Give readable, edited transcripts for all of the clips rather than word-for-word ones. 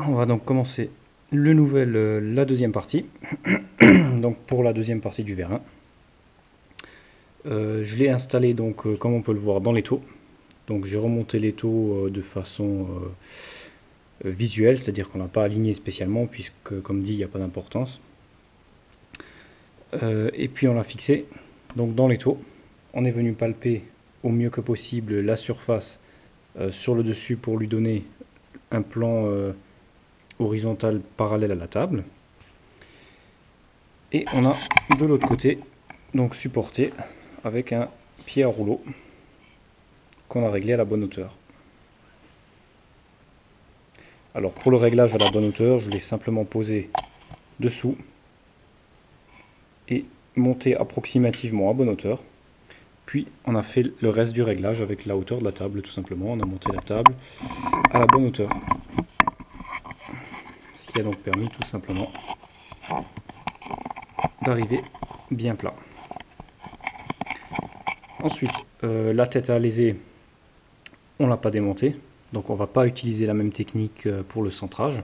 on va donc commencer la deuxième partie. Donc pour la deuxième partie du vérin, je l'ai installé donc comme on peut le voir dans l'étau. Donc j'ai remonté l'étau de façon visuelle, c'est-à-dire qu'on n'a pas aligné spécialement puisque comme dit il n'y a pas d'importance. Et puis on l'a fixé donc dans l'étau. On est venu palper au mieux que possible la surface sur le dessus pour lui donner un plan horizontal parallèle à la table. Et on a de l'autre côté donc supporté avec un pied à rouleau qu'on a réglé à la bonne hauteur. Alors pour le réglage à la bonne hauteur, je l'ai simplement posé dessous et monté approximativement à bonne hauteur. Puis on a fait le reste du réglage avec la hauteur de la table tout simplement. On a monté la table à la bonne hauteur. Ce qui a donc permis tout simplement d'arriver bien plat. Ensuite, la tête à alésé, on ne l'a pas démontée. Donc on ne va pas utiliser la même technique pour le centrage.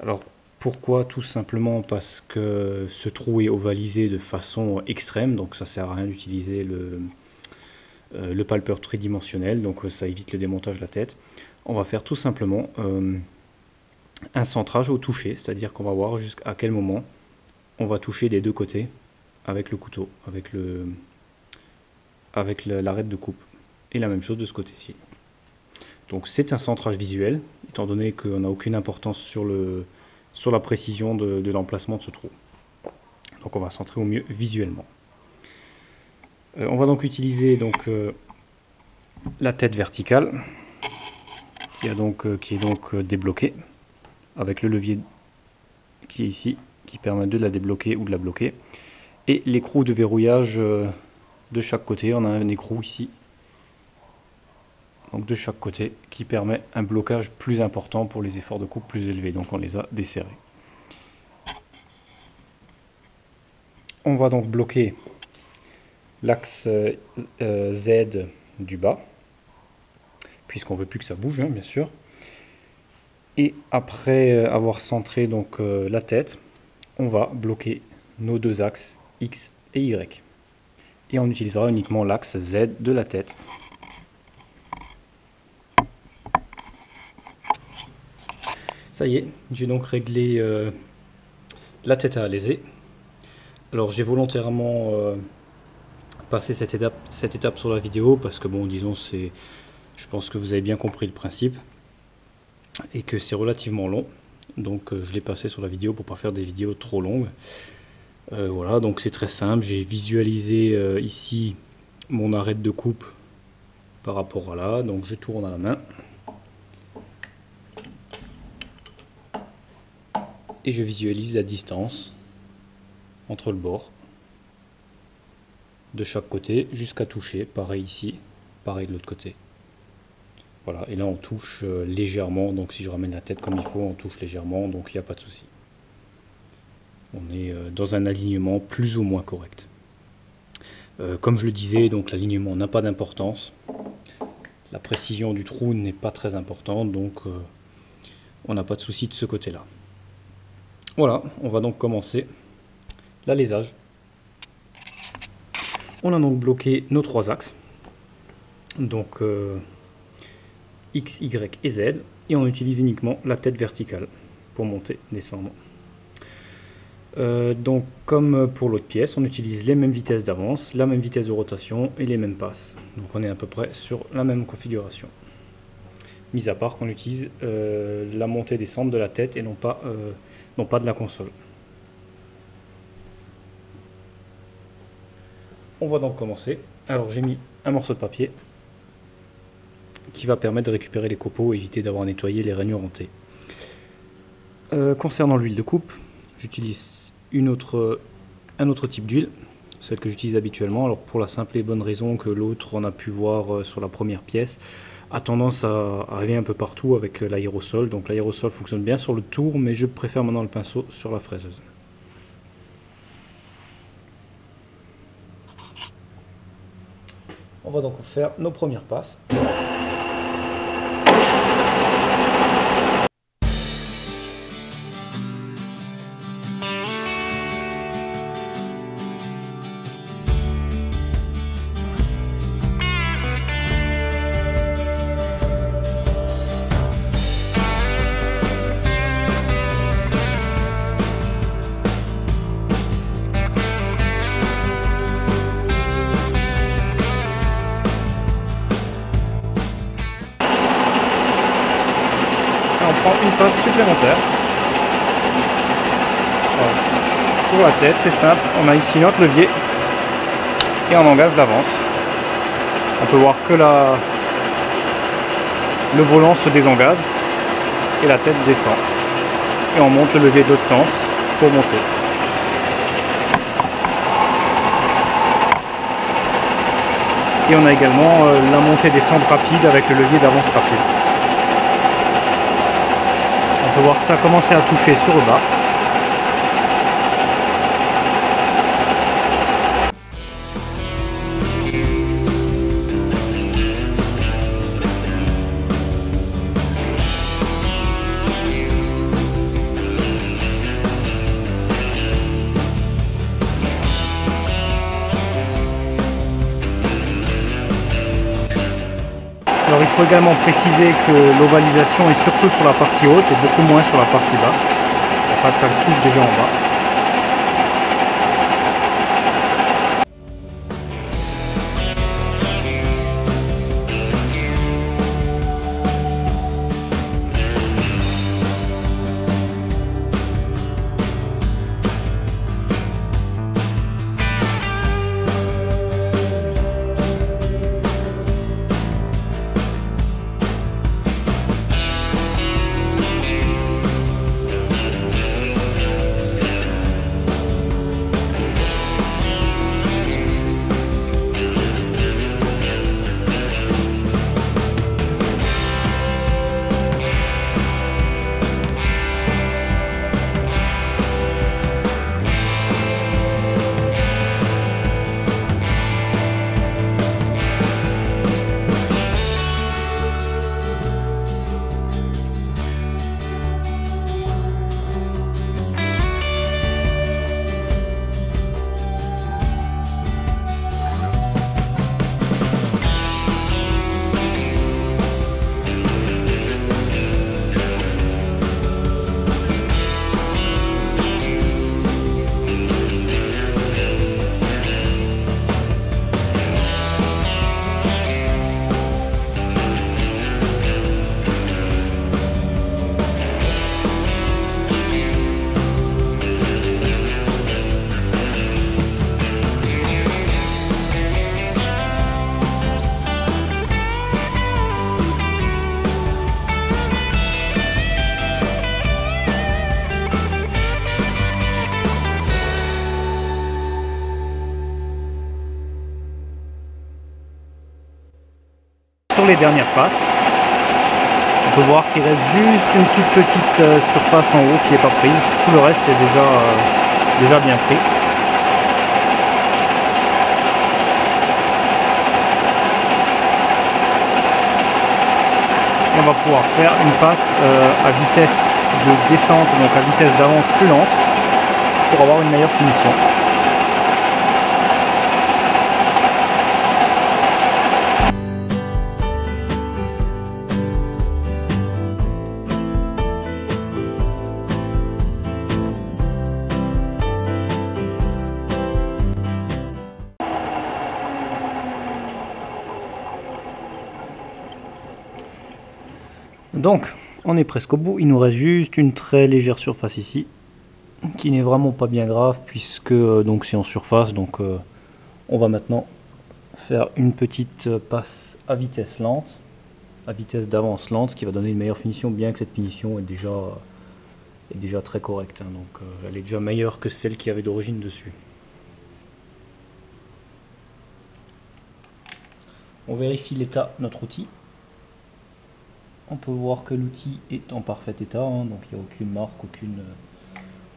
Alors pourquoi? Tout simplement parce que ce trou est ovalisé de façon extrême, donc ça ne sert à rien d'utiliser le palpeur tridimensionnel, donc ça évite le démontage de la tête. On va faire tout simplement un centrage au toucher, c'est-à-dire qu'on va voir jusqu'à quel moment on va toucher des deux côtés avec le couteau, avec l'arête de coupe. Et la même chose de ce côté-ci. Donc c'est un centrage visuel, étant donné qu'on n'a aucune importance sur la précision de l'emplacement de ce trou. Donc on va centrer au mieux visuellement. On va donc utiliser la tête verticale, qui est donc débloquée, avec le levier qui est ici, qui permet de la débloquer ou de la bloquer. Et l'écrou de verrouillage de chaque côté, on a un écrou ici, donc de chaque côté, qui permet un blocage plus important pour les efforts de coupe plus élevés. Donc on les a desserrés. On va donc bloquer l'axe Z du bas, puisqu'on ne veut plus que ça bouge, hein, bien sûr. Et après avoir centré donc la tête, on va bloquer nos deux axes X et Y. Et on utilisera uniquement l'axe Z de la tête. Ça y est, j'ai donc réglé la tête à alésé. Alors j'ai volontairement passé cette étape sur la vidéo parce que bon, disons, je pense que vous avez bien compris le principe et que c'est relativement long. Donc je l'ai passé sur la vidéo pour pas faire des vidéos trop longues. Voilà, donc c'est très simple. J'ai visualisé ici mon arête de coupe par rapport à là. Donc je tourne à la main. Et je visualise la distance entre le bord de chaque côté jusqu'à toucher, pareil ici, pareil de l'autre côté. Voilà, et là on touche légèrement, donc si je ramène la tête comme il faut, on touche légèrement, donc il n'y a pas de souci. On est dans un alignement plus ou moins correct. Comme je le disais, donc l'alignement n'a pas d'importance. La précision du trou n'est pas très importante, donc on n'a pas de souci de ce côté-là. Voilà, on va donc commencer l'alésage. On a donc bloqué nos trois axes, donc X, Y et Z, et on utilise uniquement la tête verticale pour monter, descendre. Donc comme pour l'autre pièce, on utilise les mêmes vitesses d'avance, la même vitesse de rotation et les mêmes passes. Donc on est à peu près sur la même configuration. Mis à part qu'on utilise la montée-descente de la tête et non pas de la console. On va donc commencer. Alors j'ai mis un morceau de papier qui va permettre de récupérer les copeaux et éviter d'avoir nettoyé les rainures en T. Concernant l'huile de coupe, j'utilise un autre type d'huile, celle que j'utilise habituellement. Alors pour la simple et bonne raison que l'autre, on a pu voir sur la première pièce, a tendance à arriver un peu partout avec l'aérosol. Donc l'aérosol fonctionne bien sur le tour, mais je préfère maintenant le pinceau sur la fraiseuse. On va donc faire nos premières passes. une passe supplémentaire. Voilà. Pour la tête, c'est simple, on a ici notre levier et on engage l'avance. On peut voir que le volant se désengage et la tête descend. Et on monte le levier de l'autre sens pour monter. Et on a également la montée-descente rapide avec le levier d'avance rapide. On peut voir que ça a commencé à toucher sur le bas. Alors il faut également préciser que l'ovalisation est surtout sur la partie haute et beaucoup moins sur la partie basse. C'est pour ça que ça touche déjà en bas. Sur les dernières passes, on peut voir qu'il reste juste une toute petite surface en haut qui n'est pas prise. Tout le reste est déjà bien pris. Et on va pouvoir faire une passe à vitesse de descente, donc à vitesse d'avance plus lente, pour avoir une meilleure finition. Donc, on est presque au bout. Il nous reste juste une très légère surface ici, qui n'est vraiment pas bien grave, puisque donc c'est en surface. Donc, on va maintenant faire une petite passe à vitesse lente, à vitesse d'avance lente, ce qui va donner une meilleure finition, bien que cette finition est déjà très correcte. Hein, donc, elle est déjà meilleure que celle qui avait d'origine dessus. On vérifie l'état de notre outil. On peut voir que l'outil est en parfait état, hein, donc il n'y a aucune marque,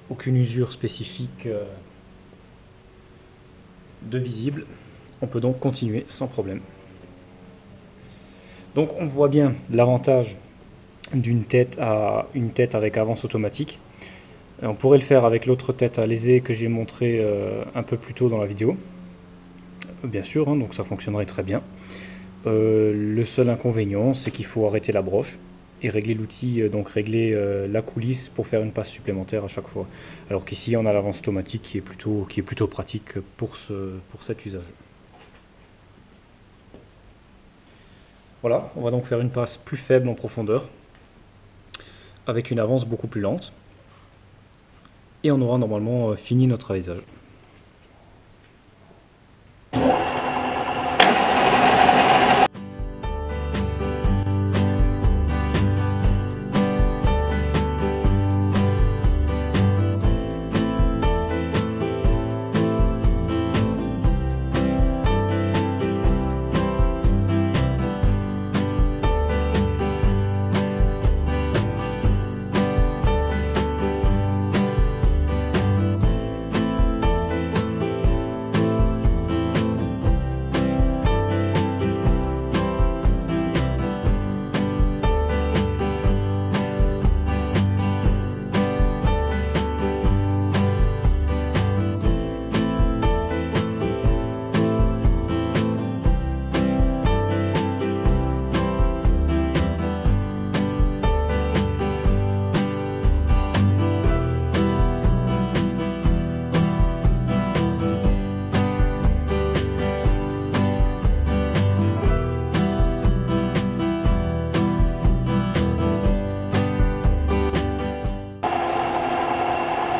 aucune usure spécifique de visible. On peut donc continuer sans problème. Donc on voit bien l'avantage d'une tête à une tête avec avance automatique. On pourrait le faire avec l'autre tête à lésée que j'ai montré un peu plus tôt dans la vidéo. Bien sûr, hein, donc ça fonctionnerait très bien. Le seul inconvénient, c'est qu'il faut arrêter la broche et régler l'outil, donc régler la coulisse pour faire une passe supplémentaire à chaque fois. Alors qu'ici, on a l'avance automatique qui est plutôt pratique pour cet usage. Voilà, on va donc faire une passe plus faible en profondeur avec une avance beaucoup plus lente. Et on aura normalement fini notre alésage.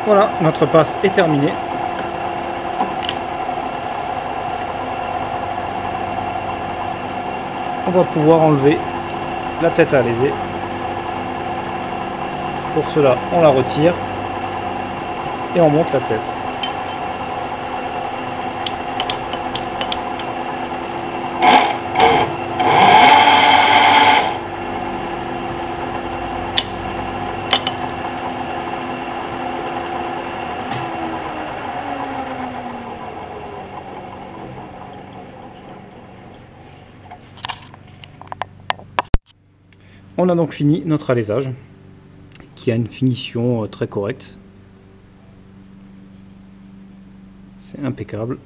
Voilà, notre passe est terminée. On va pouvoir enlever la tête à alésé. Pour cela, on la retire et on monte la tête. On a donc fini notre alésage, qui a une finition très correcte. C'est impeccable.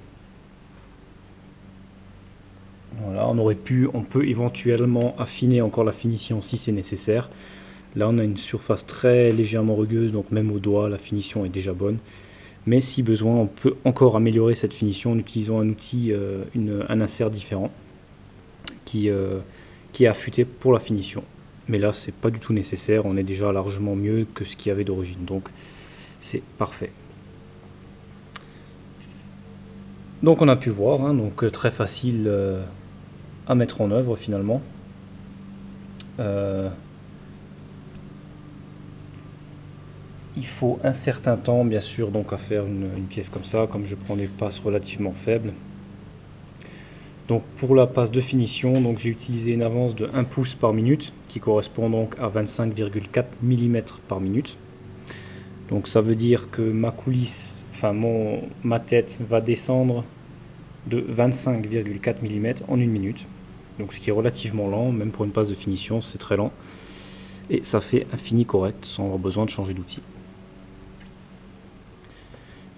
Voilà, on peut éventuellement affiner encore la finition si c'est nécessaire. Là, on a une surface très légèrement rugueuse, donc même au doigt, la finition est déjà bonne. Mais si besoin, on peut encore améliorer cette finition en utilisant un outil, un insert différent, qui est affûté pour la finition. Mais là, c'est pas du tout nécessaire, on est déjà largement mieux que ce qu'il y avait d'origine, donc c'est parfait. Donc on a pu voir, hein, donc très facile à mettre en œuvre finalement. Il faut un certain temps bien sûr donc à faire une pièce comme ça, comme je prends des passes relativement faibles. Donc pour la passe de finition, donc j'ai utilisé une avance de 1 pouce par minute, qui correspond donc à 25,4 mm par minute. Donc ça veut dire que ma coulisse, enfin ma tête va descendre de 25,4 mm en 1 minute. Donc ce qui est relativement lent, même pour une passe de finition, c'est très lent. Et ça fait un fini correct, sans avoir besoin de changer d'outil.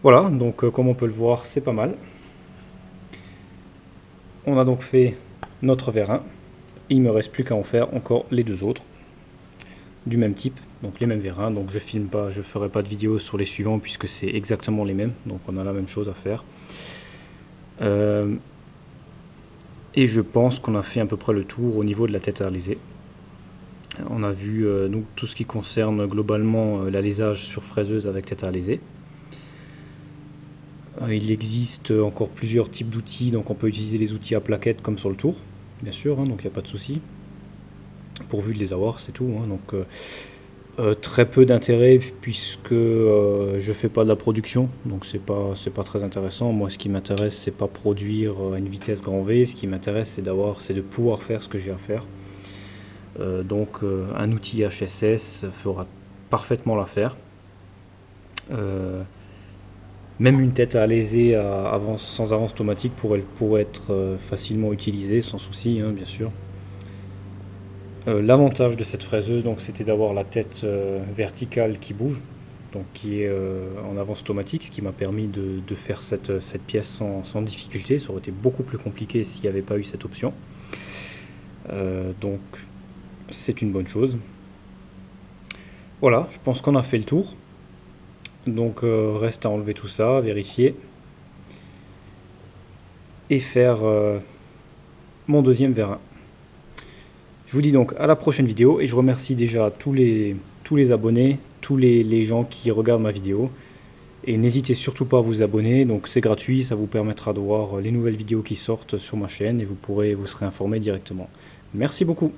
Voilà, donc comme on peut le voir, c'est pas mal. On a donc fait notre vérin. Il ne me reste plus qu'à en faire encore les deux autres du même type, donc les mêmes vérins. Donc je filme pas, je ferai pas de vidéo sur les suivants puisque c'est exactement les mêmes, donc on a la même chose à faire. Et je pense qu'on a fait à peu près le tour au niveau de la tête à alésé. On a vu donc tout ce qui concerne globalement l'alésage sur fraiseuse avec tête à alésé. Il existe encore plusieurs types d'outils, donc on peut utiliser les outils à plaquettes comme sur le tour, bien sûr, hein, donc il n'y a pas de souci, pourvu de les avoir, c'est tout. Hein, donc très peu d'intérêt puisque je fais pas de la production, donc c'est pas très intéressant. Moi, ce qui m'intéresse, c'est pas produire à une vitesse grand V, ce qui m'intéresse, c'est de pouvoir faire ce que j'ai à faire. Donc un outil HSS fera parfaitement l'affaire. Même une tête à alésé sans avance automatique pourrait être facilement utilisée sans souci, hein, bien sûr. L'avantage de cette fraiseuse, c'était d'avoir la tête verticale qui bouge, donc qui est en avance automatique, ce qui m'a permis de faire cette pièce sans difficulté. Ça aurait été beaucoup plus compliqué s'il n'y avait pas eu cette option. Donc c'est une bonne chose. Voilà, je pense qu'on a fait le tour. Donc reste à enlever tout ça, vérifier et faire mon deuxième vérin. Je vous dis donc à la prochaine vidéo et je remercie déjà tous tous les abonnés, tous les gens qui regardent ma vidéo. Et n'hésitez surtout pas à vous abonner, donc c'est gratuit, ça vous permettra de voir les nouvelles vidéos qui sortent sur ma chaîne et vous serez informé directement. Merci beaucoup.